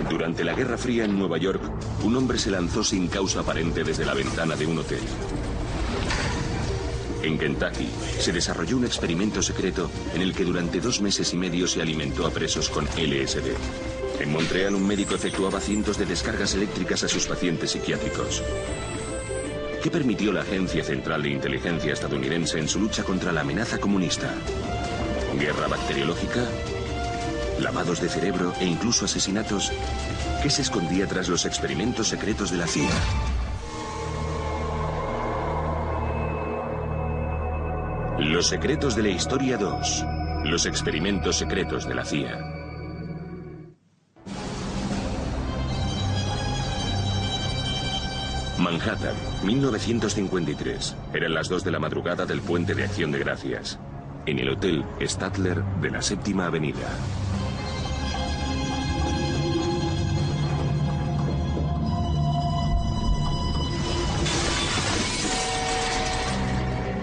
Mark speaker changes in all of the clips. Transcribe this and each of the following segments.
Speaker 1: Durante la Guerra Fría en Nueva York, un hombre se lanzó sin causa aparente desde la ventana de un hotel. En Kentucky, se desarrolló un experimento secreto en el que durante 2 meses y medio se alimentó a presos con LSD. En Montreal, un médico efectuaba cientos de descargas eléctricas a sus pacientes psiquiátricos. ¿Qué permitió la Agencia Central de Inteligencia estadounidense en su lucha contra la amenaza comunista? ¿Guerra bacteriológica? ¿Lavados de cerebro e incluso asesinatos? ¿Qué se escondía tras los experimentos secretos de la CIA? Los secretos de la historia 2. Los experimentos secretos de la CIA. Manhattan, 1953. Eran las 2 de la madrugada del Puente de Acción de Gracias. En el Hotel Statler de la 7ª Avenida.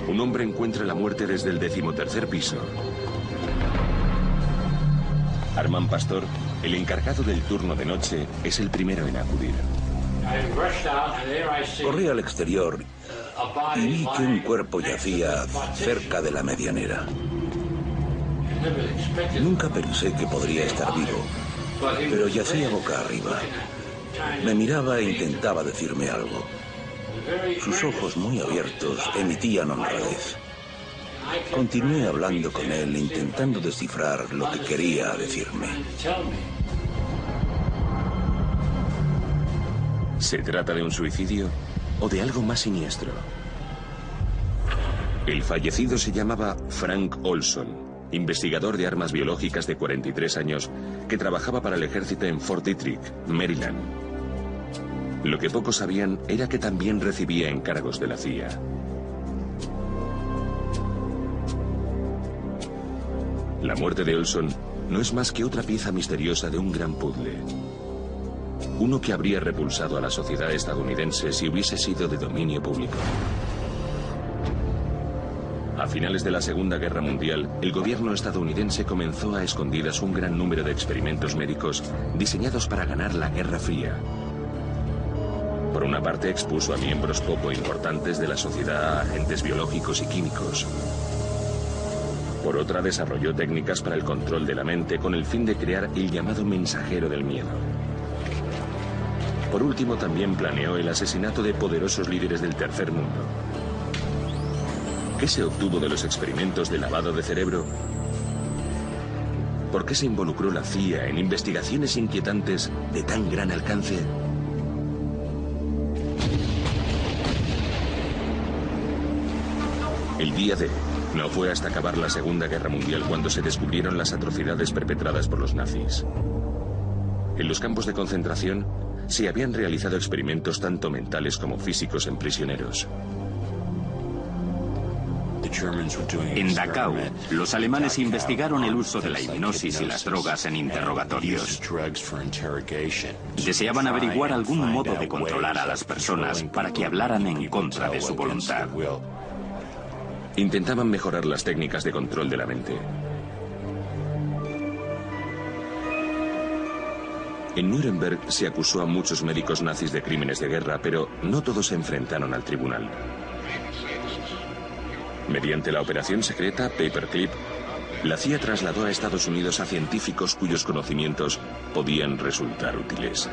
Speaker 1: Un hombre encuentra la muerte desde el 13º piso. Armand Pastor, el encargado del turno de noche, es el primero en acudir.
Speaker 2: Corrí al exterior y vi que un cuerpo yacía cerca de la medianera. Nunca pensé que podría estar vivo, pero yacía boca arriba. Me miraba e intentaba decirme algo. Sus ojos muy abiertos emitían honradez. Continué hablando con él, intentando descifrar lo que quería decirme.
Speaker 1: ¿Se trata de un suicidio o de algo más siniestro? El fallecido se llamaba Frank Olson, investigador de armas biológicas de 43 años que trabajaba para el ejército en Fort Detrick, Maryland. Lo que pocos sabían era que también recibía encargos de la CIA. La muerte de Olson no es más que otra pieza misteriosa de un gran puzzle. Uno que habría repulsado a la sociedad estadounidense si hubiese sido de dominio público. A finales de la Segunda Guerra Mundial, el gobierno estadounidense comenzó a escondidas un gran número de experimentos médicos diseñados para ganar la Guerra Fría. Por una parte, expuso a miembros poco importantes de la sociedad a agentes biológicos y químicos. Por otra, desarrolló técnicas para el control de la mente con el fin de crear el llamado mensajero del miedo. Por último, también planeó el asesinato de poderosos líderes del tercer mundo. ¿Qué se obtuvo de los experimentos de lavado de cerebro? ¿Por qué se involucró la CIA en investigaciones inquietantes de tan gran alcance? El día D no fue hasta acabar la Segunda Guerra Mundial cuando se descubrieron las atrocidades perpetradas por los nazis. En los campos de concentración se habían realizado experimentos tanto mentales como físicos en prisioneros.
Speaker 3: En Dachau, los alemanes investigaron el uso de la hipnosis y las drogas en interrogatorios. Deseaban averiguar algún modo de controlar a las personas para que hablaran en contra de su voluntad.
Speaker 1: Intentaban mejorar las técnicas de control de la mente. En Nuremberg se acusó a muchos médicos nazis de crímenes de guerra, pero no todos se enfrentaron al tribunal. Mediante la operación secreta Paperclip, la CIA trasladó a Estados Unidos a científicos cuyos conocimientos podían resultar útiles.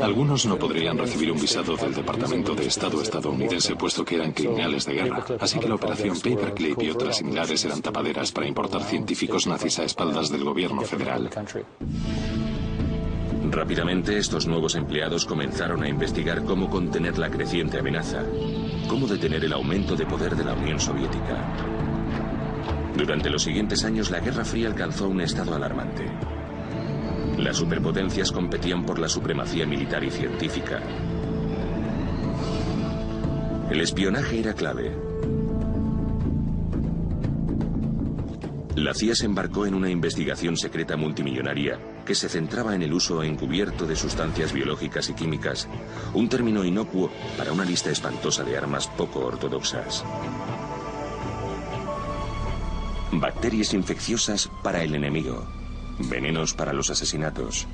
Speaker 4: Algunos no podrían recibir un visado del Departamento de Estado estadounidense puesto que eran criminales de guerra, así que la operación Paperclip y otras similares eran tapaderas para importar científicos nazis a espaldas del gobierno federal.
Speaker 1: Rápidamente, estos nuevos empleados comenzaron a investigar cómo contener la creciente amenaza, cómo detener el aumento de poder de la Unión Soviética. Durante los siguientes años, la Guerra Fría alcanzó un estado alarmante. Las superpotencias competían por la supremacía militar y científica. El espionaje era clave. La CIA se embarcó en una investigación secreta multimillonaria que se centraba en el uso encubierto de sustancias biológicas y químicas, un término inocuo para una lista espantosa de armas poco ortodoxas. Bacterias infecciosas para el enemigo, venenos para los asesinatos.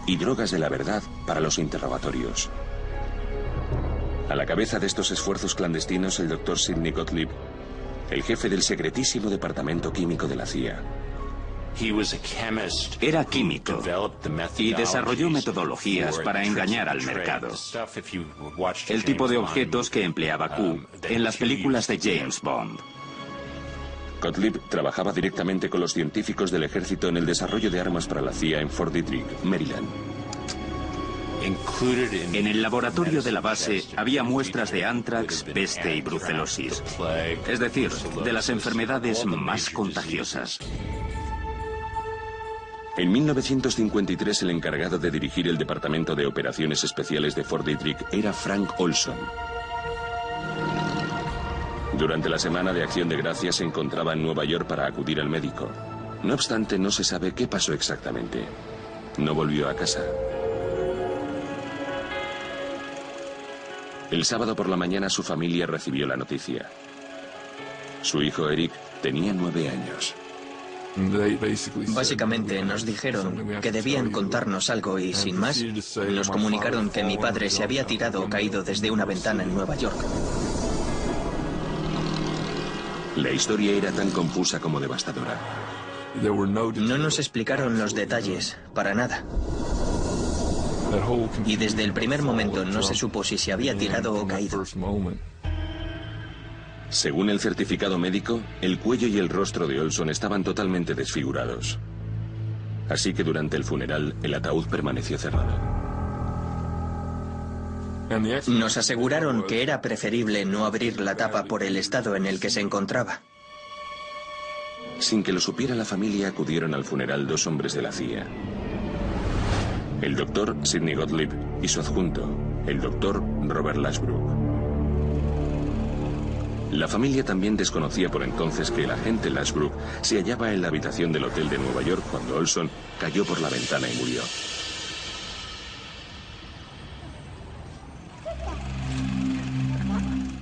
Speaker 1: y drogas de la verdad para los interrogatorios. A la cabeza de estos esfuerzos clandestinos, el Dr. Sidney Gottlieb, el jefe del secretísimo departamento químico de la CIA.
Speaker 3: Era químico y desarrolló metodologías para engañar al mercado. El tipo de objetos que empleaba Q en las películas de James Bond.
Speaker 1: Gottlieb trabajaba directamente con los científicos del ejército en el desarrollo de armas para la CIA en Fort Detrick, Maryland.
Speaker 3: En el laboratorio de la base había muestras de ántrax, peste y brucelosis, es decir, de las enfermedades más contagiosas.
Speaker 1: En 1953 el encargado de dirigir el Departamento de Operaciones Especiales de Fort Detrick era Frank Olson. Durante la semana de Acción de Gracias se encontraba en Nueva York para acudir al médico. No obstante, no se sabe qué pasó exactamente. No volvió a casa. El sábado por la mañana su familia recibió la noticia. Su hijo Eric tenía 9 años.
Speaker 5: Básicamente nos dijeron que debían contarnos algo y sin más, nos comunicaron que mi padre se había tirado o caído desde una ventana en Nueva York.
Speaker 1: La historia era tan confusa como devastadora.
Speaker 5: No nos explicaron los detalles, para nada. Y desde el primer momento no se supo si se había tirado o caído.
Speaker 1: Según el certificado médico, el cuello y el rostro de Olson estaban totalmente desfigurados. Así que durante el funeral, el ataúd permaneció cerrado.
Speaker 5: Nos aseguraron que era preferible no abrir la tapa por el estado en el que se encontraba.
Speaker 1: Sin que lo supiera la familia, acudieron al funeral 2 hombres de la CIA. El doctor Sidney Gottlieb y su adjunto, el doctor Robert Lashbrook. La familia también desconocía por entonces que el agente Lashbrook se hallaba en la habitación del hotel de Nueva York cuando Olson cayó por la ventana y murió.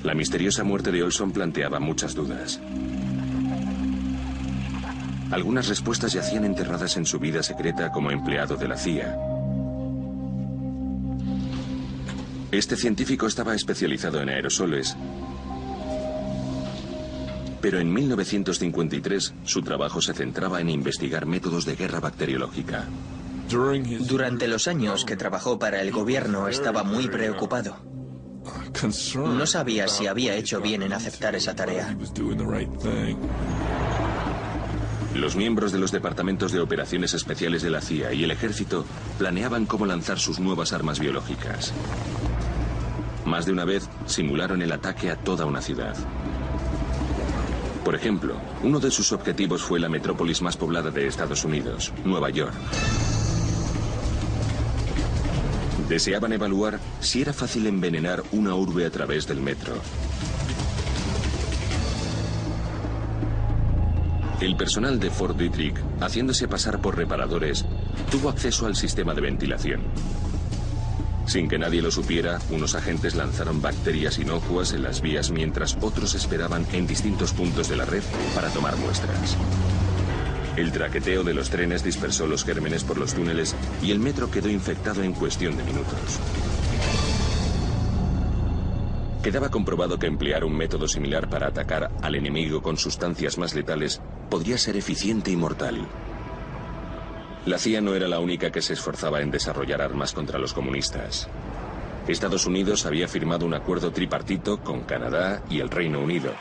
Speaker 1: La misteriosa muerte de Olson planteaba muchas dudas. Algunas respuestas yacían enterradas en su vida secreta como empleado de la CIA. Este científico estaba especializado en aerosoles, pero en 1953 su trabajo se centraba en investigar métodos de guerra bacteriológica.
Speaker 5: Durante los años que trabajó para el gobierno estaba muy preocupado. No sabía si había hecho bien en aceptar esa tarea.
Speaker 1: Los miembros de los departamentos de operaciones especiales de la CIA y el ejército planeaban cómo lanzar sus nuevas armas biológicas. Más de una vez simularon el ataque a toda una ciudad. Por ejemplo, uno de sus objetivos fue la metrópolis más poblada de Estados Unidos, Nueva York. Deseaban evaluar si era fácil envenenar una urbe a través del metro. El personal de Fort Detrick, haciéndose pasar por reparadores, tuvo acceso al sistema de ventilación. Sin que nadie lo supiera, unos agentes lanzaron bacterias inocuas en las vías mientras otros esperaban en distintos puntos de la red para tomar muestras. El traqueteo de los trenes dispersó los gérmenes por los túneles y el metro quedó infectado en cuestión de minutos. Quedaba comprobado que emplear un método similar para atacar al enemigo con sustancias más letales podría ser eficiente y mortal. La CIA no era la única que se esforzaba en desarrollar armas contra los comunistas. Estados Unidos había firmado un acuerdo tripartito con Canadá y el Reino Unido,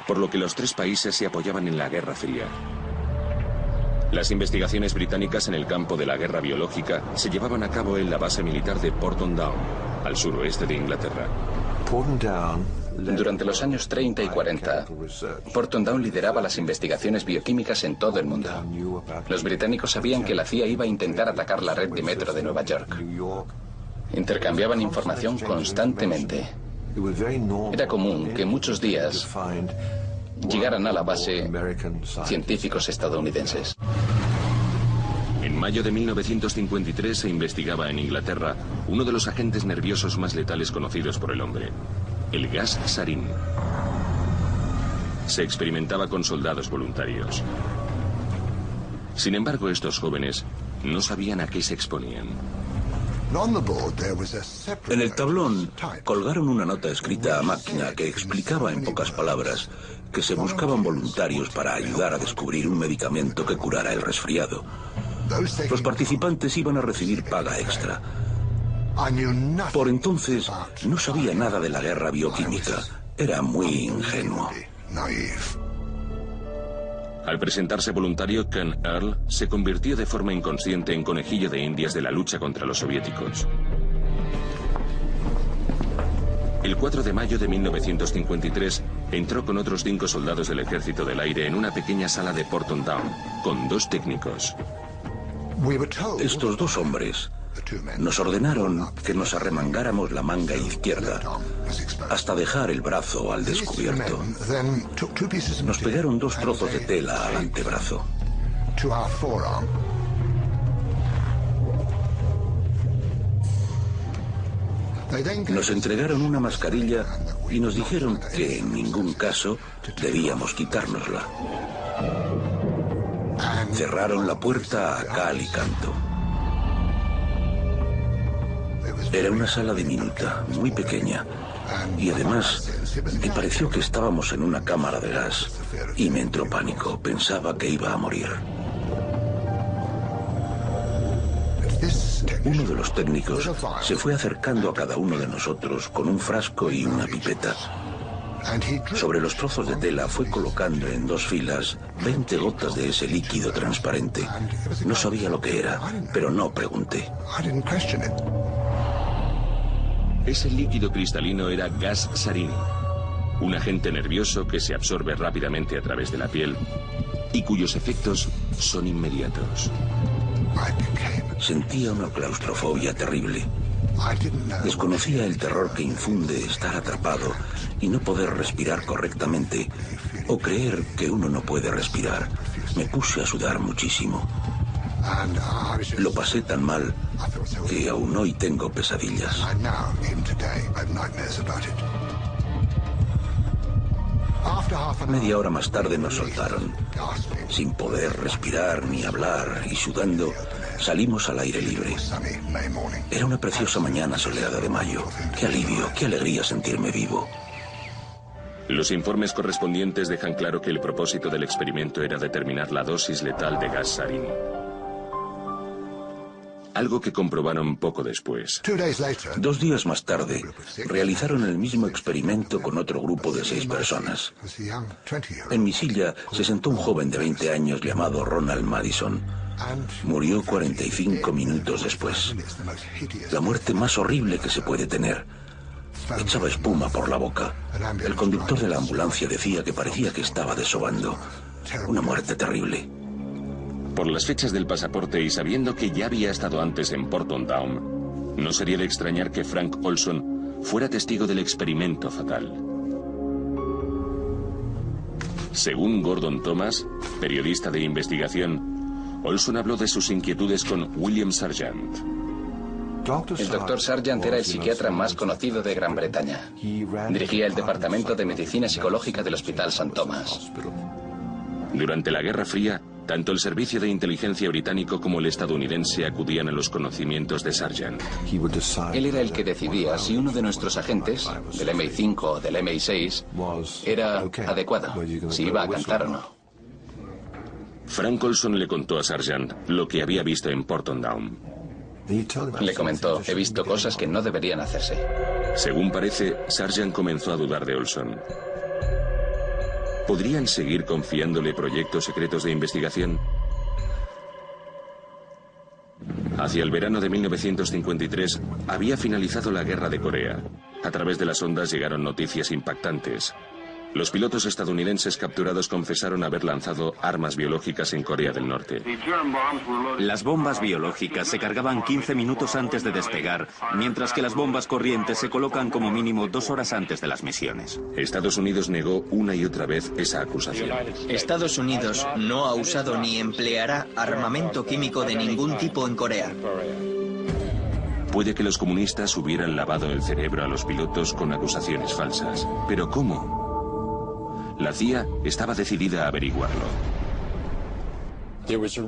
Speaker 1: por lo que los 3 países se apoyaban en la Guerra Fría. Las investigaciones británicas en el campo de la guerra biológica se llevaban a cabo en la base militar de Porton Down, al suroeste de Inglaterra.
Speaker 6: Durante los años 30 y 40, Porton Down lideraba las investigaciones bioquímicas en todo el mundo. Los británicos sabían que la CIA iba a intentar atacar la red de metro de Nueva York. Intercambiaban información constantemente. Era común que muchos días llegaran a la base científicos estadounidenses.
Speaker 1: En mayo de 1953 se investigaba en Inglaterra uno de los agentes nerviosos más letales conocidos por el hombre, el gas sarín. Se experimentaba con soldados voluntarios. Sin embargo, estos jóvenes no sabían a qué se exponían.
Speaker 2: En el tablón colgaron una nota escrita a máquina que explicaba en pocas palabras que se buscaban voluntarios para ayudar a descubrir un medicamento que curara el resfriado. Los participantes iban a recibir paga extra. Por entonces no sabía nada de la guerra bioquímica. Era muy ingenuo.
Speaker 1: Al presentarse voluntario, Ken Earl se convirtió de forma inconsciente en conejillo de indias de la lucha contra los soviéticos. El 4 de mayo de 1953 entró con otros 5 soldados del Ejército del Aire en una pequeña sala de Porton Down, con 2 técnicos.
Speaker 2: Estos 2 hombres nos ordenaron que nos arremangáramos la manga izquierda hasta dejar el brazo al descubierto. Nos pegaron 2 trozos de tela al antebrazo. Nos entregaron una mascarilla y nos dijeron que en ningún caso debíamos quitárnosla. Cerraron la puerta a cal y canto. Era una sala diminuta, muy pequeña, y además me pareció que estábamos en una cámara de gas y me entró pánico. Pensaba que iba a morir. Uno de los técnicos se fue acercando a cada uno de nosotros con un frasco y una pipeta. Sobre los trozos de tela fue colocando en 2 filas 20 gotas de ese líquido transparente. No sabía lo que era, pero no pregunté.
Speaker 1: Ese líquido cristalino era gas sarín, un agente nervioso que se absorbe rápidamente a través de la piel y cuyos efectos son inmediatos.
Speaker 2: Sentía una claustrofobia terrible. Desconocía el terror que infunde estar atrapado y no poder respirar correctamente o creer que uno no puede respirar. Me puse a sudar muchísimo. Lo pasé tan mal que aún hoy tengo pesadillas. Media hora más tarde nos soltaron. Sin poder respirar ni hablar y sudando, salimos al aire libre. Era una preciosa mañana soleada de mayo. Qué alivio, qué alegría sentirme vivo.
Speaker 1: Los informes correspondientes dejan claro que el propósito del experimento era determinar la dosis letal de gas sarín. Algo que comprobaron poco después.
Speaker 2: 2 días más tarde, realizaron el mismo experimento con otro grupo de 6 personas. En mi silla se sentó un joven de 20 años llamado Ronald Madison. Murió 45 minutos después. La muerte más horrible que se puede tener. Echaba espuma por la boca. El conductor de la ambulancia decía que parecía que estaba desobando. Una muerte terrible.
Speaker 1: Por las fechas del pasaporte y sabiendo que ya había estado antes en Porton Down, no sería de extrañar que Frank Olson fuera testigo del experimento fatal. Según Gordon Thomas, periodista de investigación, Olson habló de sus inquietudes con William Sargent.
Speaker 6: El Dr. Sargent era el psiquiatra más conocido de Gran Bretaña. Dirigía el Departamento de Medicina Psicológica del Hospital St. Thomas.
Speaker 1: Durante la Guerra Fría, tanto el servicio de inteligencia británico como el estadounidense acudían a los conocimientos de Sargent.
Speaker 6: Él era el que decidía si uno de nuestros agentes, del MI5 o del MI6, era adecuado, si iba a cantar o no.
Speaker 1: Frank Olson le contó a Sargent lo que había visto en Porton Down.
Speaker 6: Le comentó, he visto cosas que no deberían hacerse.
Speaker 1: Según parece, Sargent comenzó a dudar de Olson. ¿Podrían seguir confiándole proyectos secretos de investigación? Hacia el verano de 1953 había finalizado la guerra de Corea. A través de las ondas llegaron noticias impactantes. Los pilotos estadounidenses capturados confesaron haber lanzado armas biológicas en Corea del Norte.
Speaker 3: Las bombas biológicas se cargaban 15 minutos antes de despegar, mientras que las bombas corrientes se colocan como mínimo 2 horas antes de las misiones.
Speaker 1: Estados Unidos negó una y otra vez esa acusación.
Speaker 5: Estados Unidos no ha usado ni empleará armamento químico de ningún tipo en Corea.
Speaker 1: Puede que los comunistas hubieran lavado el cerebro a los pilotos con acusaciones falsas. ¿Pero cómo? La CIA estaba decidida a averiguarlo.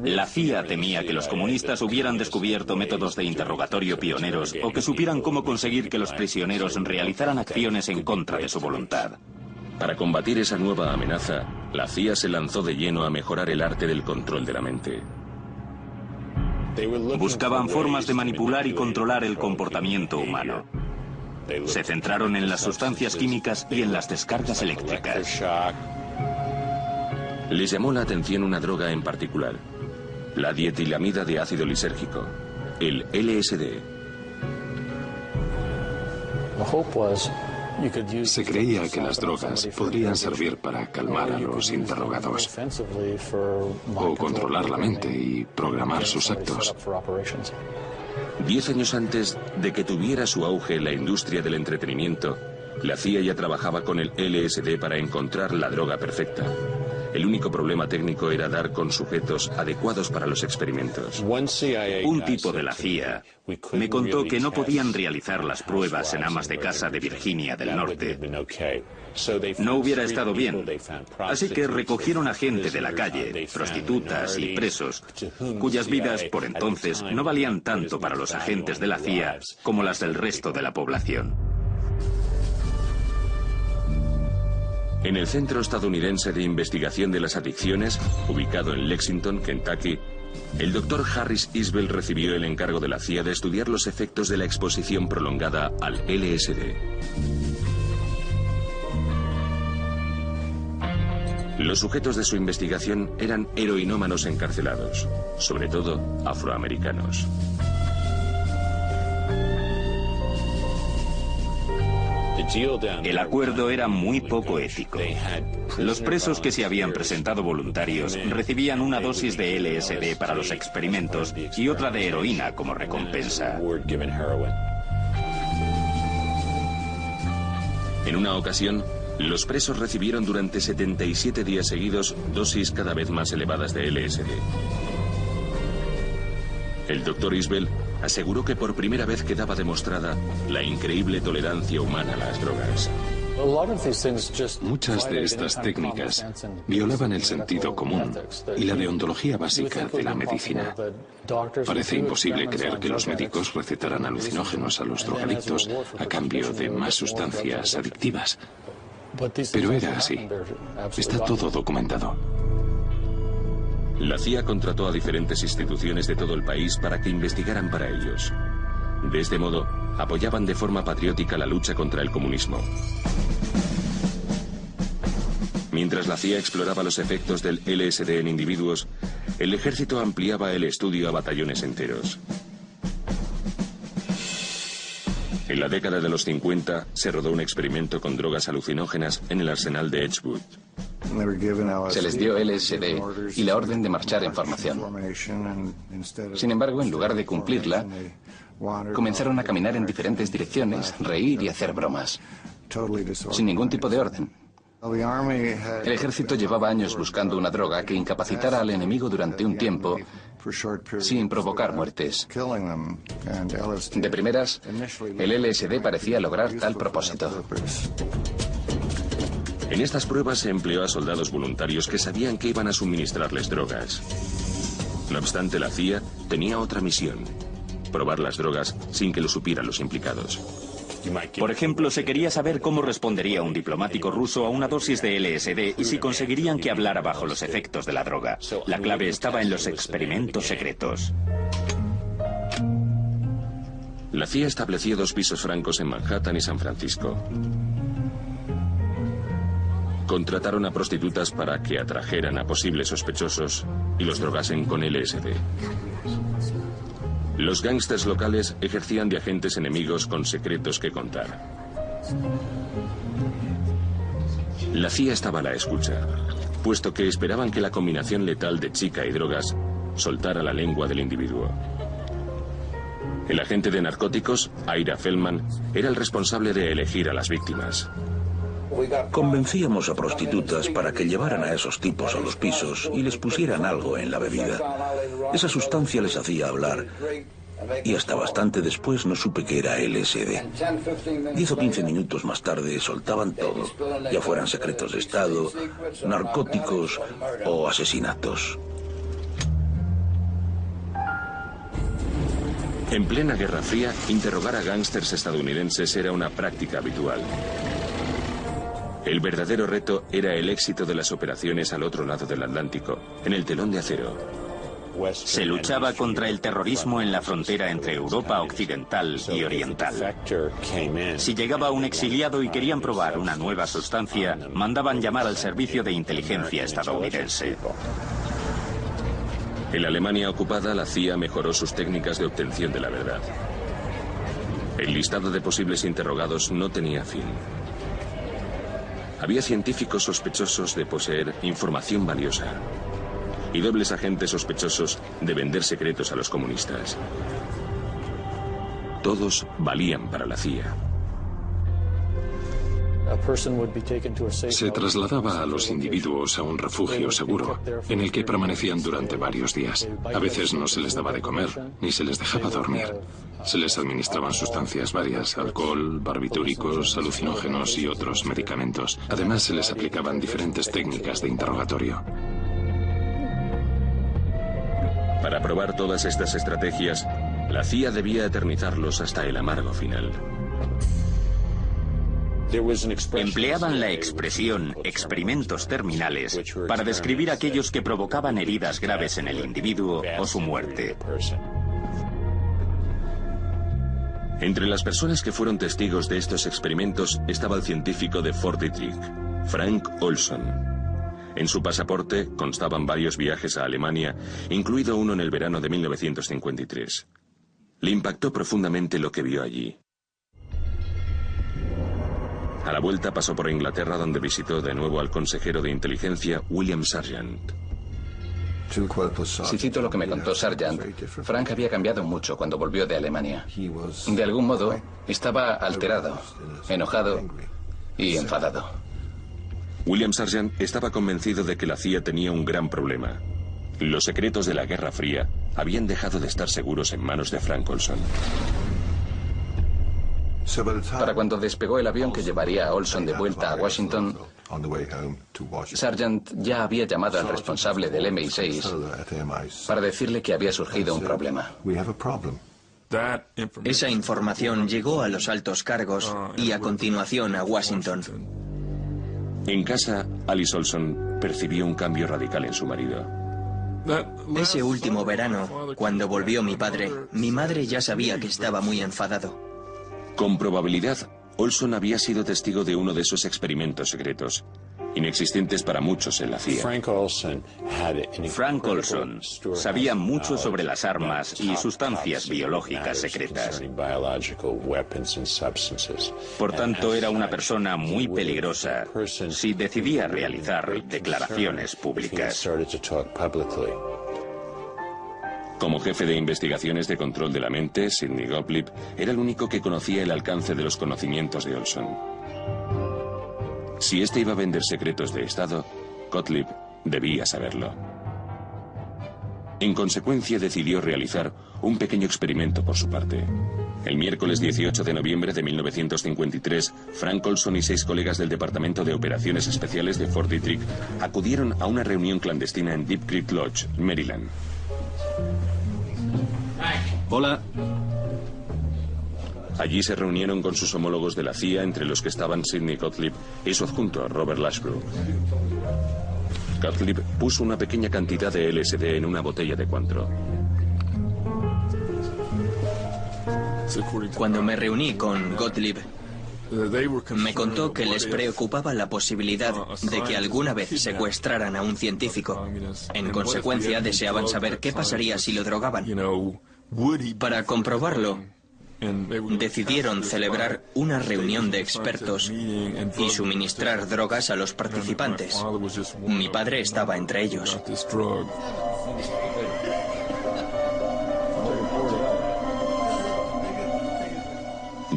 Speaker 3: La CIA temía que los comunistas hubieran descubierto métodos de interrogatorio pioneros o que supieran cómo conseguir que los prisioneros realizaran acciones en contra de su voluntad.
Speaker 1: Para combatir esa nueva amenaza, la CIA se lanzó de lleno a mejorar el arte del control de la mente.
Speaker 3: Buscaban formas de manipular y controlar el comportamiento humano. Se centraron en las sustancias químicas y en las descargas eléctricas.
Speaker 1: Les llamó la atención una droga en particular, la dietilamida de ácido lisérgico, el LSD.
Speaker 4: Se creía que las drogas podrían servir para calmar a los interrogados, o controlar la mente y programar sus actos.
Speaker 1: 10 años antes de que tuviera su auge la industria del entretenimiento, la CIA ya trabajaba con el LSD para encontrar la droga perfecta. El único problema técnico era dar con sujetos adecuados para los experimentos.
Speaker 3: Un tipo de la CIA me contó que no podían realizar las pruebas en amas de casa de Virginia del Norte. No hubiera estado bien. Así que recogieron a gente de la calle, prostitutas y presos, cuyas vidas por entonces no valían tanto para los agentes de la CIA como las del resto de la población.
Speaker 1: En el Centro Estadounidense de Investigación de las Adicciones, ubicado en Lexington, Kentucky, el Dr. Harris Isbell recibió el encargo de la CIA de estudiar los efectos de la exposición prolongada al LSD. Los sujetos de su investigación eran heroinómanos encarcelados, sobre todo afroamericanos.
Speaker 3: El acuerdo era muy poco ético. Los presos que se habían presentado voluntarios recibían una dosis de LSD para los experimentos y otra de heroína como recompensa.
Speaker 1: En una ocasión, los presos recibieron durante 77 días seguidos dosis cada vez más elevadas de LSD. El Dr. Isbell aseguró que por primera vez quedaba demostrada la increíble tolerancia humana a las drogas.
Speaker 4: Muchas de estas técnicas violaban el sentido común y la deontología básica de la medicina. Parece imposible creer que los médicos recetaran alucinógenos a los drogadictos a cambio de más sustancias adictivas. Pero era así. Está todo documentado.
Speaker 1: La CIA contrató a diferentes instituciones de todo el país para que investigaran para ellos. De este modo, apoyaban de forma patriótica la lucha contra el comunismo. Mientras la CIA exploraba los efectos del LSD en individuos, el ejército ampliaba el estudio a batallones enteros. En la década de los 50 se rodó un experimento con drogas alucinógenas en el arsenal de Edgewood.
Speaker 6: Se les dio LSD y la orden de marchar en formación. Sin embargo, en lugar de cumplirla, comenzaron a caminar en diferentes direcciones, reír y hacer bromas, sin ningún tipo de orden. El ejército llevaba años buscando una droga que incapacitara al enemigo durante un tiempo sin provocar muertes. De primeras, el LSD parecía lograr tal propósito.
Speaker 1: En estas pruebas se empleó a soldados voluntarios que sabían que iban a suministrarles drogas. No obstante, la CIA tenía otra misión: probar las drogas sin que lo supieran los implicados.
Speaker 3: Por ejemplo, se quería saber cómo respondería un diplomático ruso a una dosis de LSD y si conseguirían que hablara bajo los efectos de la droga. La clave estaba en los experimentos secretos.
Speaker 1: La CIA estableció 2 pisos francos en Manhattan y San Francisco. Contrataron a prostitutas para que atrajeran a posibles sospechosos y los drogasen con LSD. Los gángsters locales ejercían de agentes enemigos con secretos que contar. La CIA estaba a la escucha, puesto que esperaban que la combinación letal de chica y drogas soltara la lengua del individuo. El agente de narcóticos, Ira Feldman, era el responsable de elegir a las víctimas.
Speaker 2: Convencíamos a prostitutas para que llevaran a esos tipos a los pisos y les pusieran algo en la bebida. Esa sustancia les hacía hablar y hasta bastante después no supe que era LSD. 10 o 15 minutos más tarde soltaban todo, ya fueran secretos de Estado, narcóticos o asesinatos.
Speaker 1: En plena Guerra Fría, interrogar a gángsters estadounidenses era una práctica habitual. El verdadero reto era el éxito de las operaciones al otro lado del Atlántico, en el telón de acero.
Speaker 3: Se luchaba contra el terrorismo en la frontera entre Europa occidental y oriental. Si llegaba un exiliado y querían probar una nueva sustancia, mandaban llamar al servicio de inteligencia estadounidense.
Speaker 1: En la Alemania ocupada, la CIA mejoró sus técnicas de obtención de la verdad. El listado de posibles interrogados no tenía fin. Había científicos sospechosos de poseer información valiosa y dobles agentes sospechosos de vender secretos a los comunistas. Todos valían para la CIA.
Speaker 4: Se trasladaba a los individuos a un refugio seguro, en el que permanecían durante varios días. A veces no se les daba de comer, ni se les dejaba dormir. Se les administraban sustancias varias, alcohol, barbitúricos, alucinógenos y otros medicamentos. Además, se les aplicaban diferentes técnicas de interrogatorio.
Speaker 1: Para probar todas estas estrategias, la CIA debía eternizarlos hasta el amargo final.
Speaker 3: Empleaban la expresión experimentos terminales para describir aquellos que provocaban heridas graves en el individuo o su muerte.
Speaker 1: Entre las personas que fueron testigos de estos experimentos estaba el científico de Fort Detrick, Frank Olson. En su pasaporte constaban varios viajes a Alemania, incluido uno en el verano de 1953. Le impactó profundamente lo que vio allí. A la vuelta pasó por Inglaterra, donde visitó de nuevo al consejero de inteligencia William Sargant.
Speaker 6: Si cito lo que me contó Sargant, Frank había cambiado mucho cuando volvió de Alemania. De algún modo, estaba alterado, enojado y enfadado.
Speaker 1: William Sargant estaba convencido de que la CIA tenía un gran problema. Los secretos de la Guerra Fría habían dejado de estar seguros en manos de Frank Olson.
Speaker 6: Para cuando despegó el avión que llevaría a Olson de vuelta a Washington, Sargant ya había llamado al responsable del MI6 para decirle que había surgido un problema.
Speaker 5: Esa información llegó a los altos cargos y a continuación a Washington.
Speaker 1: En casa, Alice Olson percibió un cambio radical en su marido.
Speaker 5: Ese último verano, cuando volvió mi madre ya sabía que estaba muy enfadado.
Speaker 1: Con probabilidad, Olson había sido testigo de uno de esos experimentos secretos, inexistentes para muchos en la CIA.
Speaker 3: Frank Olson sabía mucho sobre las armas y sustancias biológicas secretas. Por tanto, era una persona muy peligrosa si decidía realizar declaraciones públicas.
Speaker 1: Como jefe de investigaciones de control de la mente, Sidney Gottlieb era el único que conocía el alcance de los conocimientos de Olson. Si éste iba a vender secretos de Estado, Gottlieb debía saberlo. En consecuencia, decidió realizar un pequeño experimento por su parte. El miércoles 18 de noviembre de 1953, Frank Olson y 6 colegas del Departamento de Operaciones Especiales de Fort Detrick acudieron a una reunión clandestina en Deep Creek Lodge, Maryland.
Speaker 7: Hola.
Speaker 1: Allí se reunieron con sus homólogos de la CIA, entre los que estaban Sidney Gottlieb y su adjunto, Robert Lashbrook. Gottlieb puso una pequeña cantidad de LSD en una botella de Cointreau.
Speaker 5: Cuando me reuní con Gottlieb, me contó que les preocupaba la posibilidad de que alguna vez secuestraran a un científico. En consecuencia, deseaban saber qué pasaría si lo drogaban. Para comprobarlo, decidieron celebrar una reunión de expertos y suministrar drogas a los participantes. Mi padre estaba entre ellos.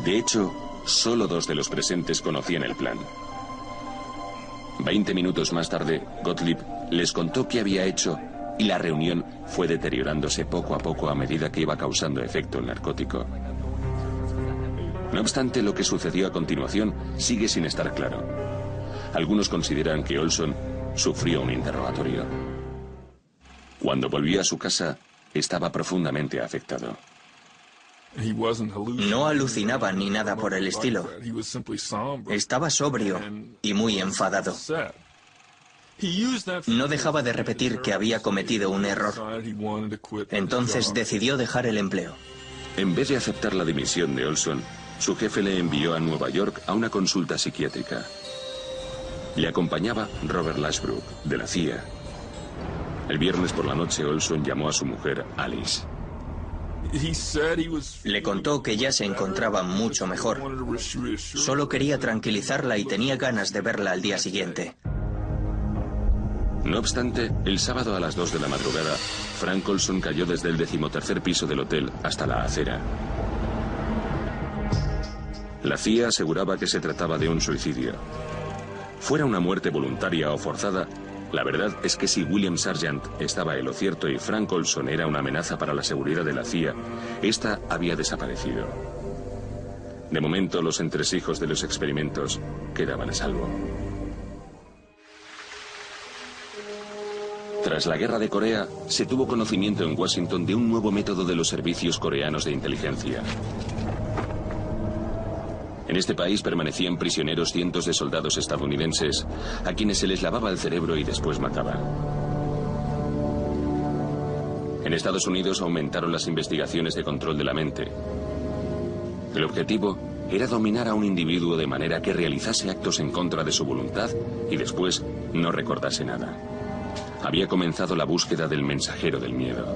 Speaker 1: De hecho, solo 2 de los presentes conocían el plan. 20 minutos más tarde, Gottlieb les contó qué había hecho y la reunión fue deteriorándose poco a poco a medida que iba causando efecto el narcótico. No obstante, lo que sucedió a continuación sigue sin estar claro. Algunos consideran que Olson sufrió un interrogatorio. Cuando volvió a su casa, estaba profundamente afectado.
Speaker 5: No alucinaba ni nada por el estilo. Estaba sobrio y muy enfadado. No dejaba de repetir que había cometido un error. Entonces decidió dejar el empleo.
Speaker 1: En vez de aceptar la dimisión de Olson, su jefe le envió a Nueva York a una consulta psiquiátrica. Le acompañaba Robert Lashbrook, de la CIA. El viernes por la noche, Olson llamó a su mujer, Alice.
Speaker 5: Le contó que ya se encontraba mucho mejor. Solo quería tranquilizarla y tenía ganas de verla al día siguiente.
Speaker 1: No obstante, el sábado a las 2 de la madrugada, Frank Olson cayó desde el 13º piso del hotel hasta la acera. La CIA aseguraba que se trataba de un suicidio. Fuera una muerte voluntaria o forzada, la verdad es que si William Sargent estaba en lo cierto y Frank Olson era una amenaza para la seguridad de la CIA, esta había desaparecido. De momento, los entresijos de los experimentos quedaban a salvo. Tras la guerra de Corea, se tuvo conocimiento en Washington de un nuevo método de los servicios coreanos de inteligencia. En este país permanecían prisioneros cientos de soldados estadounidenses a quienes se les lavaba el cerebro y después mataba. En Estados Unidos aumentaron las investigaciones de control de la mente. El objetivo era dominar a un individuo de manera que realizase actos en contra de su voluntad y después no recordase nada. Había comenzado la búsqueda del mensajero del miedo.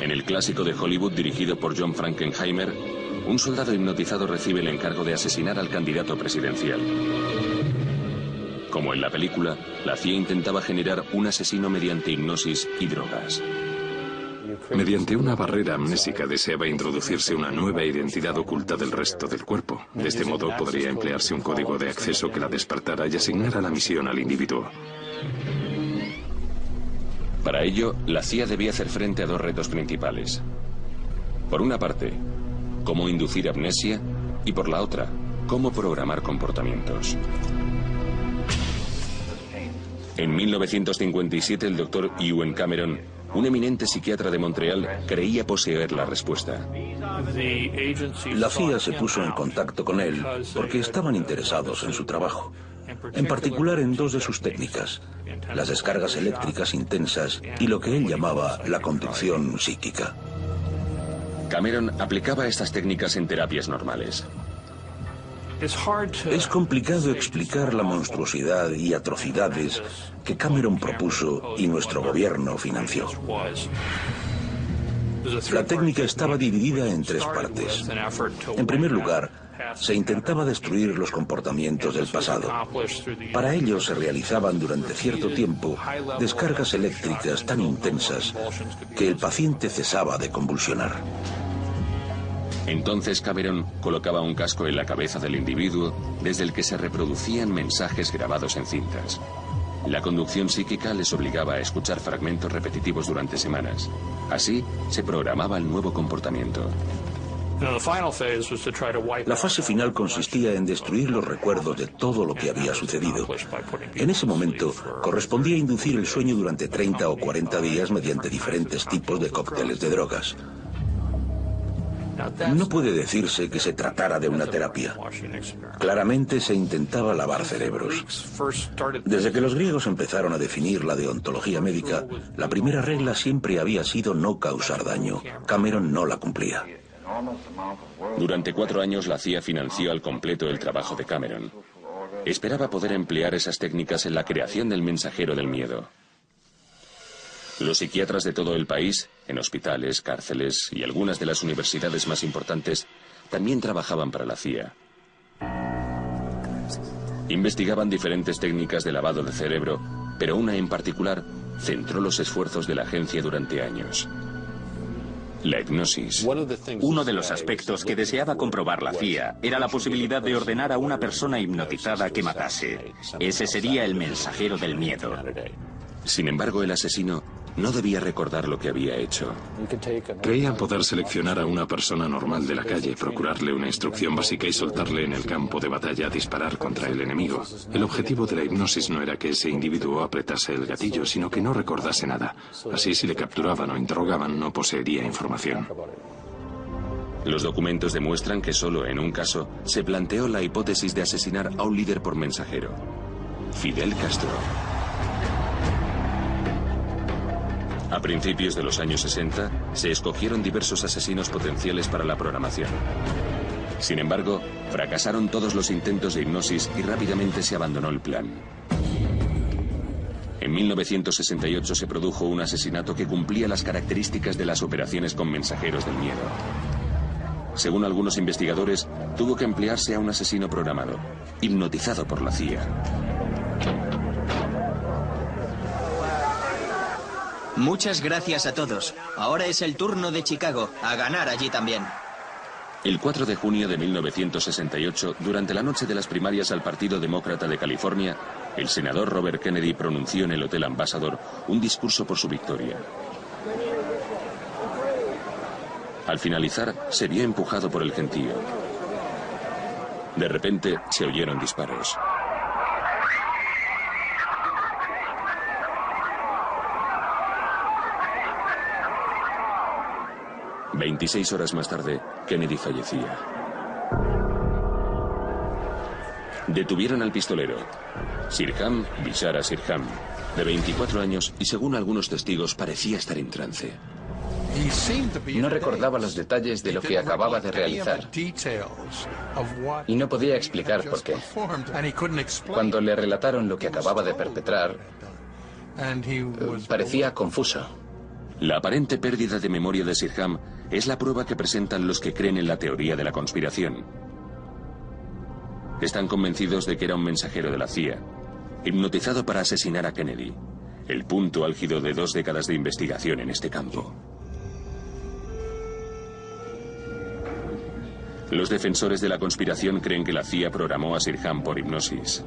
Speaker 1: En el clásico de Hollywood dirigido por John Frankenheimer, un soldado hipnotizado recibe el encargo de asesinar al candidato presidencial. Como en la película, la CIA intentaba generar un asesino mediante hipnosis y drogas.
Speaker 4: Mediante una barrera amnésica deseaba introducirse una nueva identidad oculta del resto del cuerpo. De este modo podría emplearse un código de acceso que la despertara y asignara la misión al individuo.
Speaker 1: Para ello, la CIA debía hacer frente a dos retos principales. Por una parte, cómo inducir amnesia y por la otra, cómo programar comportamientos. En 1957, el doctor Ewen Cameron, un eminente psiquiatra de Montreal, creía poseer la respuesta.
Speaker 2: La CIA se puso en contacto con él porque estaban interesados en su trabajo, en particular en dos de sus técnicas, las descargas eléctricas intensas y lo que él llamaba la conducción psíquica.
Speaker 1: Cameron aplicaba estas técnicas en terapias normales.
Speaker 2: Es complicado explicar la monstruosidad y atrocidades que Cameron propuso y nuestro gobierno financió. La técnica estaba dividida en tres partes. En primer lugar, se intentaba destruir los comportamientos del pasado. Para ello se realizaban durante cierto tiempo descargas eléctricas tan intensas que el paciente cesaba de convulsionar.
Speaker 1: Entonces Cameron colocaba un casco en la cabeza del individuo desde el que se reproducían mensajes grabados en cintas. La conducción psíquica les obligaba a escuchar fragmentos repetitivos durante semanas. Así se programaba el nuevo comportamiento.
Speaker 2: La fase final consistía en destruir los recuerdos de todo lo que había sucedido. En ese momento, correspondía inducir el sueño durante 30 o 40 días mediante diferentes tipos de cócteles de drogas. No puede decirse que se tratara de una terapia. Claramente se intentaba lavar cerebros. Desde que los griegos empezaron a definir la deontología médica, la primera regla siempre había sido no causar daño. Cameron no la cumplía.
Speaker 1: Durante 4 años la CIA financió al completo el trabajo de Cameron. Esperaba poder emplear esas técnicas en la creación del mensajero del miedo. Los psiquiatras de todo el país, en hospitales, cárceles y algunas de las universidades más importantes, también trabajaban para la CIA. Investigaban diferentes técnicas de lavado de cerebro, pero una en particular centró los esfuerzos de la agencia durante años: la hipnosis.
Speaker 3: Uno de los aspectos que deseaba comprobar la CIA era la posibilidad de ordenar a una persona hipnotizada que matase. Ese sería el mensajero del miedo.
Speaker 1: Sin embargo, el asesino no debía recordar lo que había hecho.
Speaker 4: Creían poder seleccionar a una persona normal de la calle, procurarle una instrucción básica y soltarle en el campo de batalla a disparar contra el enemigo. El objetivo de la hipnosis no era que ese individuo apretase el gatillo, sino que no recordase nada. Así, si le capturaban o interrogaban, no poseería información.
Speaker 1: Los documentos demuestran que solo en un caso se planteó la hipótesis de asesinar a un líder por mensajero: Fidel Castro. A principios de los años 60, se escogieron diversos asesinos potenciales para la programación. Sin embargo, fracasaron todos los intentos de hipnosis y rápidamente se abandonó el plan. En 1968 se produjo un asesinato que cumplía las características de las operaciones con mensajeros del miedo. Según algunos investigadores, tuvo que emplearse a un asesino programado, hipnotizado por la CIA.
Speaker 5: Muchas gracias a todos. Ahora es el turno de Chicago, a ganar allí también.
Speaker 1: El 4 de junio de 1968, durante la noche de las primarias al Partido Demócrata de California, el senador Robert Kennedy pronunció en el Hotel Ambassador un discurso por su victoria. Al finalizar, se vio empujado por el gentío. De repente, se oyeron disparos. «26 horas más tarde, Kennedy fallecía. Detuvieron al pistolero, Sirhan Bishara Sirhan, de 24 años y según algunos testigos parecía estar en trance.
Speaker 6: No recordaba los detalles de lo que acababa de realizar y no podía explicar por qué. Cuando le relataron lo que acababa de perpetrar, parecía confuso.
Speaker 1: La aparente pérdida de memoria de Sirhan es la prueba que presentan los que creen en la teoría de la conspiración. Están convencidos de que era un mensajero de la CIA, hipnotizado para asesinar a Kennedy, el punto álgido de 2 décadas de investigación en este campo. Los defensores de la conspiración creen que la CIA programó a Sirhan por hipnosis.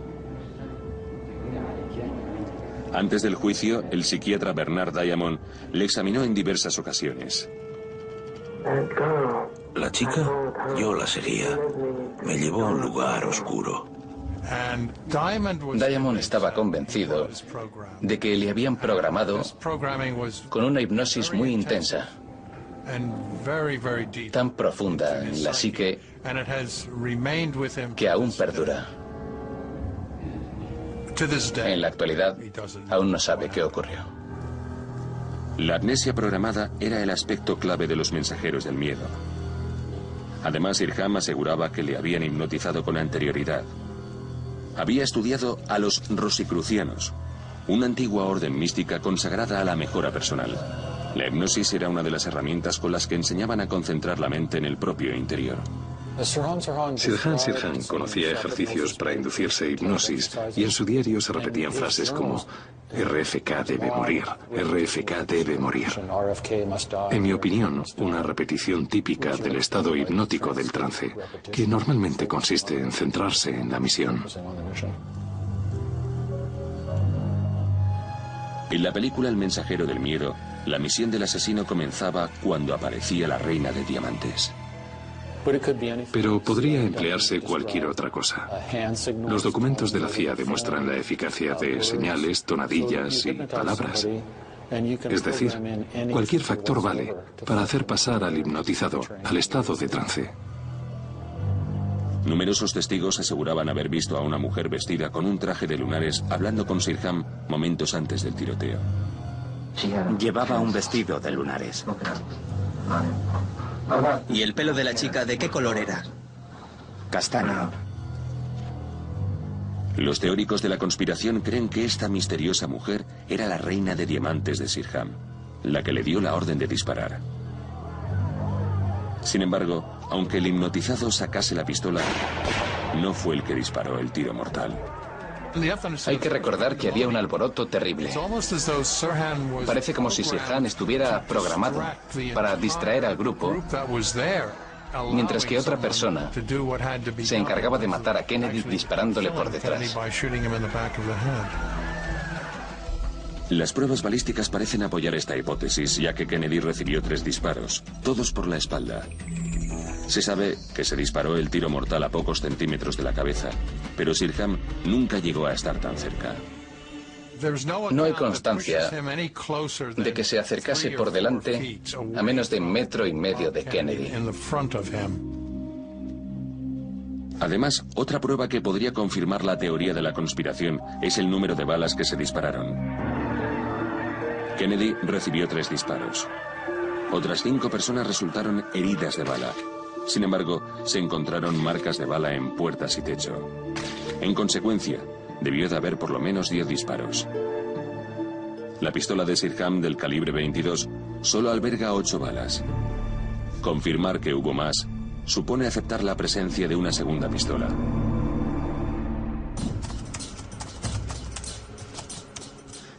Speaker 1: Antes del juicio, el psiquiatra Bernard Diamond le examinó en diversas ocasiones.
Speaker 2: La chica, yo la seguía. Me llevó a un lugar oscuro.
Speaker 6: Diamond estaba convencido de que le habían programado con una hipnosis muy intensa, tan profunda en la psique que aún perdura. En la actualidad, aún no sabe qué ocurrió.
Speaker 1: La amnesia programada era el aspecto clave de los mensajeros del miedo. Además, Sirhan aseguraba que le habían hipnotizado con anterioridad. Había estudiado a los rosicrucianos, una antigua orden mística consagrada a la mejora personal. La hipnosis era una de las herramientas con las que enseñaban a concentrar la mente en el propio interior.
Speaker 4: Sirhan conocía ejercicios para inducirse hipnosis y en su diario se repetían frases como RFK debe morir, RFK debe morir. En mi opinión, una repetición típica del estado hipnótico del trance, que normalmente consiste en centrarse en la misión.
Speaker 1: En la película El mensajero del miedo, la misión del asesino comenzaba cuando aparecía la reina de diamantes.
Speaker 4: Pero podría emplearse cualquier otra cosa. Los documentos de la CIA demuestran la eficacia de señales, tonadillas y palabras. Es decir, cualquier factor vale para hacer pasar al hipnotizado al estado de trance.
Speaker 1: Numerosos testigos aseguraban haber visto a una mujer vestida con un traje de lunares hablando con Sirhan momentos antes del tiroteo.
Speaker 3: Llevaba un vestido de lunares.
Speaker 5: ¿Y el pelo de la chica de qué color era?
Speaker 3: Castaño.
Speaker 1: Los teóricos de la conspiración creen que esta misteriosa mujer era la reina de diamantes de Sirhan, la que le dio la orden de disparar. Sin embargo, aunque el hipnotizado sacase la pistola, no fue el que disparó el tiro mortal.
Speaker 6: Hay que recordar que había un alboroto terrible. Parece como si Sirhan estuviera programado para distraer al grupo, mientras que otra persona se encargaba de matar a Kennedy disparándole por detrás.
Speaker 1: Las pruebas balísticas parecen apoyar esta hipótesis, ya que Kennedy recibió 3 disparos, todos por la espalda. Se sabe que se disparó el tiro mortal a pocos centímetros de la cabeza, pero Sirham nunca llegó a estar tan cerca.
Speaker 6: No hay constancia de que se acercase por delante a menos de 1,5 metros de Kennedy.
Speaker 1: Además, otra prueba que podría confirmar la teoría de la conspiración es el número de balas que se dispararon. Kennedy recibió 3 disparos. Otras 5 personas resultaron heridas de bala. Sin embargo, se encontraron marcas de bala en puertas y techo. En consecuencia, debió de haber por lo menos 10 disparos. La pistola de Sirham del calibre 22 solo alberga 8 balas. Confirmar que hubo más supone aceptar la presencia de una segunda pistola.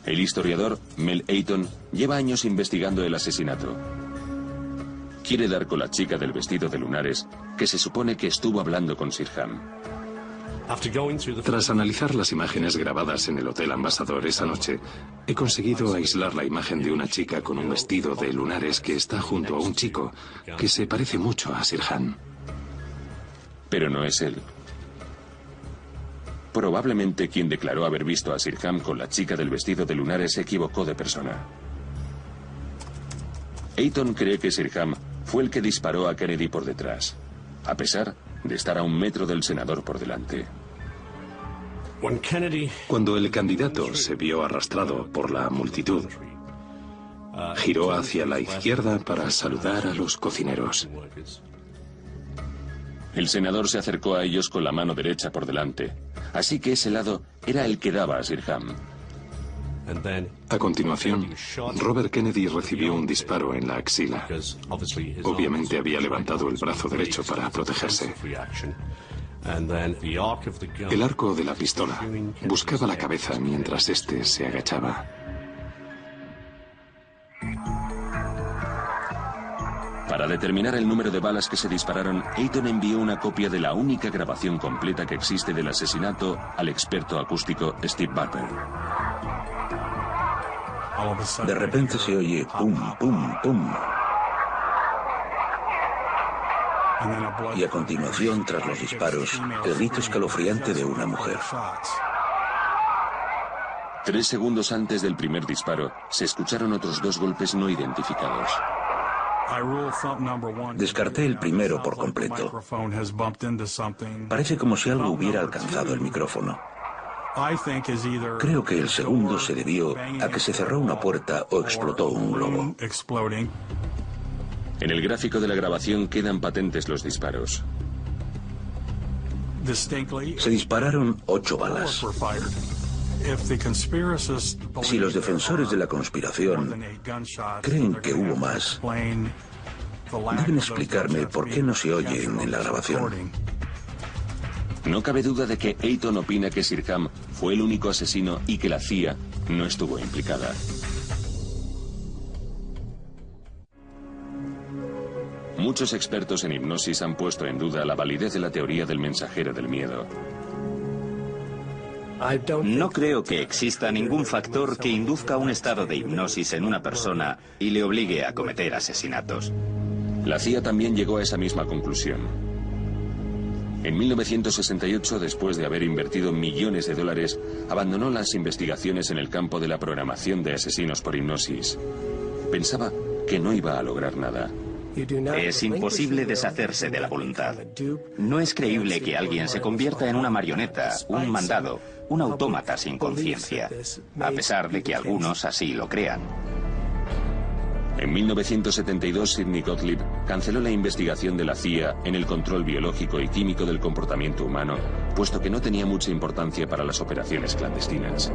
Speaker 1: El historiador Mel Ayton lleva años investigando el asesinato. Quiere dar con la chica del vestido de lunares que se supone que estuvo hablando con Sirham.
Speaker 4: Tras analizar las imágenes grabadas en el Hotel Ambassador esa noche, he conseguido aislar la imagen de una chica con un vestido de lunares que está junto a un chico que se parece mucho a Sirham.
Speaker 1: Pero no es él. Probablemente quien declaró haber visto a Sirham con la chica del vestido de lunares se equivocó de persona. Ayton cree que Sirham fue el que disparó a Kennedy por detrás, a pesar de estar a 1 metro del senador por delante.
Speaker 4: Cuando el candidato se vio arrastrado por la multitud, giró hacia la izquierda para saludar a los cocineros.
Speaker 1: El senador se acercó a ellos con la mano derecha por delante, así que ese lado era el que daba a Sirham.
Speaker 4: A continuación, Robert Kennedy recibió un disparo en la axila. Obviamente había levantado el brazo derecho para protegerse. El arco de la pistola buscaba la cabeza mientras éste se agachaba.
Speaker 1: Para determinar el número de balas que se dispararon, Ayton envió una copia de la única grabación completa que existe del asesinato al experto acústico Steve Barber.
Speaker 2: De repente se oye pum, pum, pum. Y a continuación, tras los disparos, el grito escalofriante de una mujer.
Speaker 1: 3 segundos antes del primer disparo, se escucharon otros 2 golpes no identificados.
Speaker 2: Descarté el primero por completo. Parece como si algo hubiera alcanzado el micrófono. Creo que el segundo se debió a que se cerró una puerta o explotó un globo.
Speaker 1: En el gráfico de la grabación quedan patentes los disparos.
Speaker 2: Se dispararon 8 balas. Si los defensores de la conspiración creen que hubo más, deben explicarme por qué no se oyen en la grabación.
Speaker 1: No cabe duda de que Ayton opina que Sirham fue el único asesino y que la CIA no estuvo implicada. Muchos expertos en hipnosis han puesto en duda la validez de la teoría del mensajero del miedo.
Speaker 3: No creo que exista ningún factor que induzca un estado de hipnosis en una persona y le obligue a cometer asesinatos.
Speaker 1: La CIA también llegó a esa misma conclusión. En 1968, después de haber invertido millones de dólares, abandonó las investigaciones en el campo de la programación de asesinos por hipnosis. Pensaba que no iba a lograr nada.
Speaker 3: Es imposible deshacerse de la voluntad. No es creíble que alguien se convierta en una marioneta, un mandado, un autómata sin conciencia, a pesar de que algunos así lo crean.
Speaker 1: En 1972, Sidney Gottlieb canceló la investigación de la CIA en el control biológico y químico del comportamiento humano, puesto que no tenía mucha importancia para las operaciones clandestinas.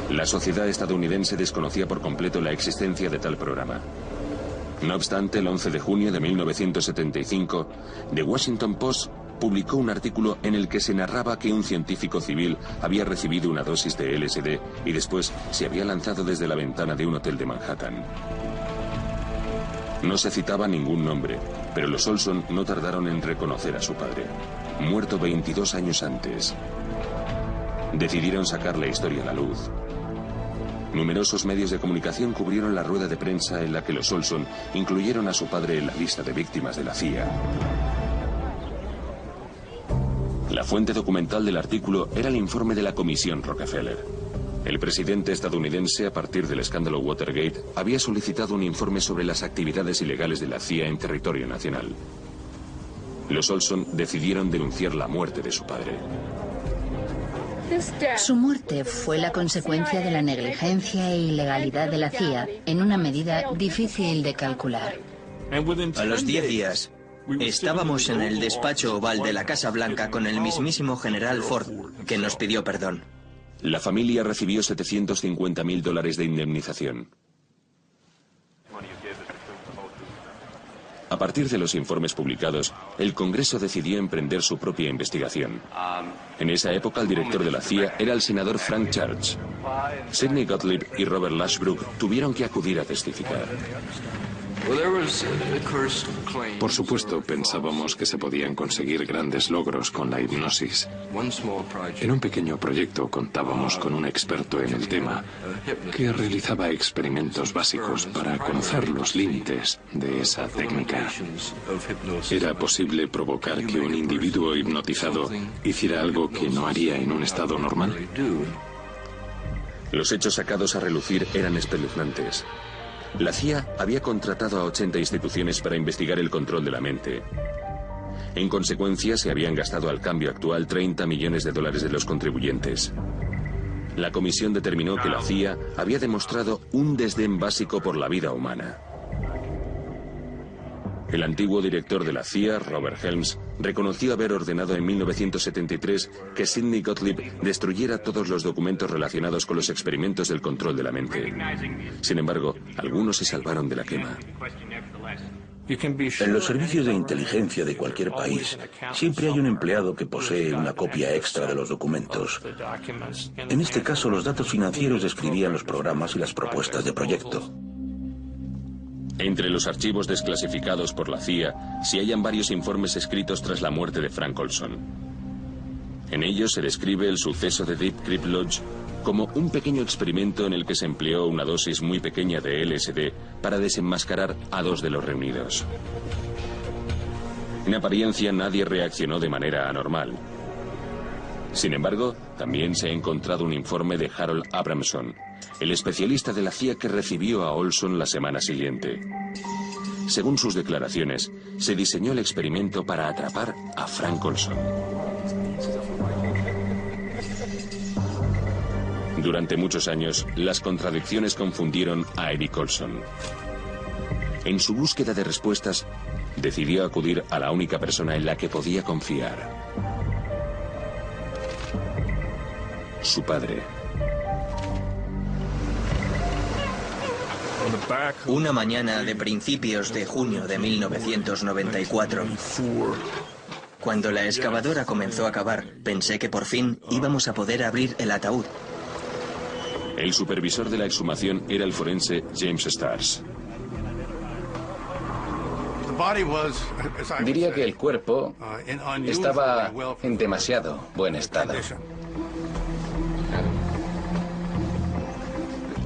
Speaker 1: La sociedad estadounidense desconocía por completo la existencia de tal programa. No obstante, el 11 de junio de 1975, The Washington Post publicó un artículo en el que se narraba que un científico civil había recibido una dosis de LSD y después se había lanzado desde la ventana de un hotel de Manhattan. No se citaba ningún nombre, pero los Olson no tardaron en reconocer a su padre, muerto 22 años antes. decidieron sacar la historia a la luz. Numerosos medios de comunicación cubrieron la rueda de prensa en la que los Olson incluyeron a su padre en la lista de víctimas de la CIA. La fuente documental del artículo era el informe de la Comisión Rockefeller. El presidente estadounidense, a partir del escándalo Watergate, había solicitado un informe sobre las actividades ilegales de la CIA en territorio nacional. Los Olson decidieron denunciar la muerte de su padre.
Speaker 7: Su muerte fue la consecuencia de la negligencia e ilegalidad de la CIA, en una medida difícil de calcular.
Speaker 5: A los 10 días, estábamos en el despacho oval de la Casa Blanca con el mismísimo general Ford, que nos pidió perdón.
Speaker 1: La familia recibió $750.000 de indemnización. A partir de los informes publicados, el Congreso decidió emprender su propia investigación. En esa época, el director de la CIA era el senador Frank Church. Sidney Gottlieb y Robert Lashbrook tuvieron que acudir a testificar.
Speaker 4: Por supuesto, pensábamos que se podían conseguir grandes logros con la hipnosis. En un pequeño proyecto contábamos con un experto en el tema que realizaba experimentos básicos para conocer los límites de esa técnica. Era posible provocar que un individuo hipnotizado hiciera algo que no haría en un estado normal.
Speaker 1: Los hechos sacados a relucir eran espeluznantes. La CIA había contratado a 80 instituciones para investigar el control de la mente. En consecuencia, se habían gastado al cambio actual $30 millones de los contribuyentes. La comisión determinó que la CIA había demostrado un desdén básico por la vida humana. El antiguo director de la CIA, Robert Helms, reconoció haber ordenado en 1973 que Sidney Gottlieb destruyera todos los documentos relacionados con los experimentos del control de la mente. Sin embargo, algunos se salvaron de la quema.
Speaker 2: En los servicios de inteligencia de cualquier país, siempre hay un empleado que posee una copia extra de los documentos. En este caso, los datos financieros describían los programas y las propuestas de proyecto.
Speaker 1: Entre los archivos desclasificados por la CIA se hallan varios informes escritos tras la muerte de Frank Olson. En ellos se describe el suceso de Deep Creek Lodge como un pequeño experimento en el que se empleó una dosis muy pequeña de LSD para desenmascarar a 2 de los reunidos. En apariencia nadie reaccionó de manera anormal. Sin embargo, también se ha encontrado un informe de Harold Abramson, el especialista de la CIA que recibió a Olson la semana siguiente. Según sus declaraciones, se diseñó el experimento para atrapar a Frank Olson. Durante muchos años, las contradicciones confundieron a Eric Olson. En su búsqueda de respuestas, decidió acudir a la única persona en la que podía confiar: su padre.
Speaker 5: Una mañana de principios de junio de 1994, cuando la excavadora comenzó a cavar, pensé que por fin íbamos a poder abrir el ataúd.
Speaker 1: El supervisor de la exhumación era el forense James Stars.
Speaker 6: Diría que el cuerpo estaba en demasiado buen estado.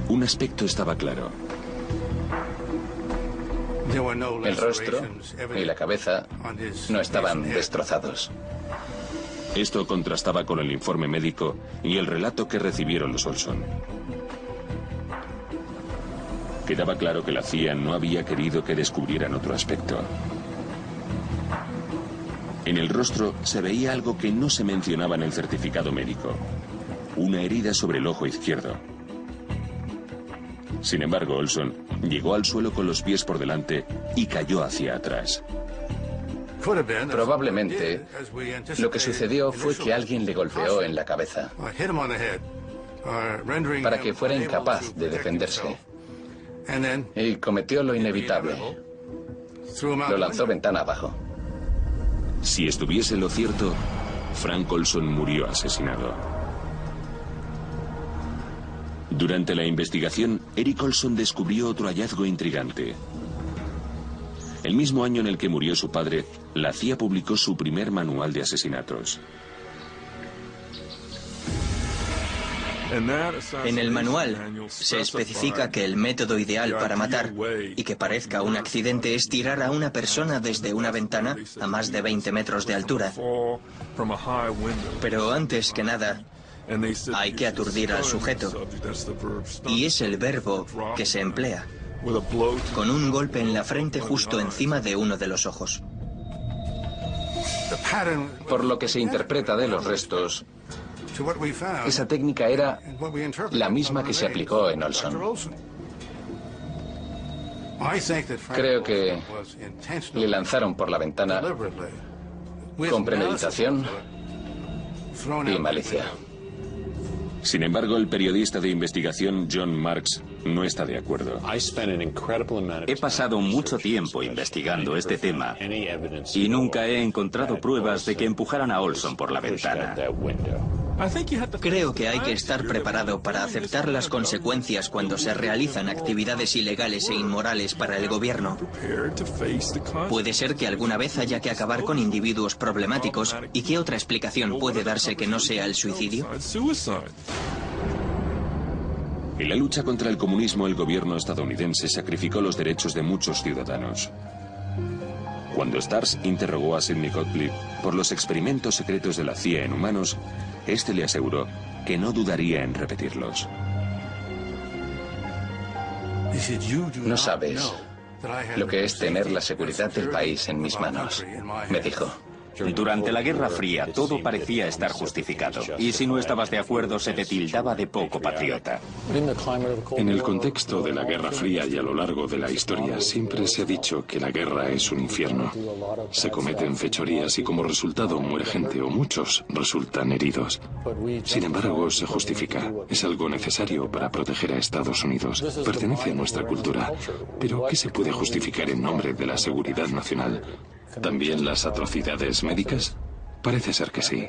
Speaker 1: Un aspecto estaba claro.
Speaker 6: El rostro y la cabeza no estaban destrozados.
Speaker 1: Esto contrastaba con el informe médico y el relato que recibieron los Olson. Quedaba claro que la CIA no había querido que descubrieran otro aspecto. En el rostro se veía algo que no se mencionaba en el certificado médico: una herida sobre el ojo izquierdo. Sin embargo, Olson llegó al suelo con los pies por delante y cayó hacia atrás.
Speaker 6: Probablemente, lo que sucedió fue que alguien le golpeó en la cabeza para que fuera incapaz de defenderse. Y cometió lo inevitable: lo lanzó ventana abajo.
Speaker 1: Si estuviese lo cierto, Frank Olson murió asesinado. Durante la investigación, Eric Olson descubrió otro hallazgo intrigante. El mismo año en el que murió su padre, la CIA publicó su primer manual de asesinatos.
Speaker 5: En el manual se especifica que el método ideal para matar y que parezca un accidente es tirar a una persona desde una ventana a más de 20 metros de altura. Pero antes que nada, hay que aturdir al sujeto. Y es el verbo que se emplea, con un golpe en la frente justo encima de uno de los ojos.
Speaker 6: Por lo que se interpreta de los restos, esa técnica era la misma que se aplicó en Olson. Creo que le lanzaron por la ventana con premeditación y malicia.
Speaker 1: Sin embargo, el periodista de investigación John Marks no está de acuerdo.
Speaker 3: He pasado mucho tiempo investigando este tema y nunca he encontrado pruebas de que empujaran a Olson por la ventana.
Speaker 5: Creo que hay que estar preparado para aceptar las consecuencias cuando se realizan actividades ilegales e inmorales para el gobierno. Puede ser que alguna vez haya que acabar con individuos problemáticos. ¿Y qué otra explicación puede darse que no sea el suicidio?
Speaker 1: En la lucha contra el comunismo, el gobierno estadounidense sacrificó los derechos de muchos ciudadanos. Cuando Stars interrogó a Sidney Gottlieb por los experimentos secretos de la CIA en humanos, este le aseguró que no dudaría en repetirlos.
Speaker 6: No sabes lo que es tener la seguridad del país en mis manos, me dijo.
Speaker 3: Durante la Guerra Fría todo parecía estar justificado, y si no estabas de acuerdo se te tildaba de poco patriota.
Speaker 4: En el contexto de la Guerra Fría y a lo largo de la historia siempre se ha dicho que la guerra es un infierno. Se cometen fechorías y como resultado muere gente o muchos resultan heridos. Sin embargo, se justifica. Es algo necesario para proteger a Estados Unidos. Pertenece a nuestra cultura. Pero ¿qué se puede justificar en nombre de la seguridad nacional? ¿También las atrocidades médicas? Parece ser que sí.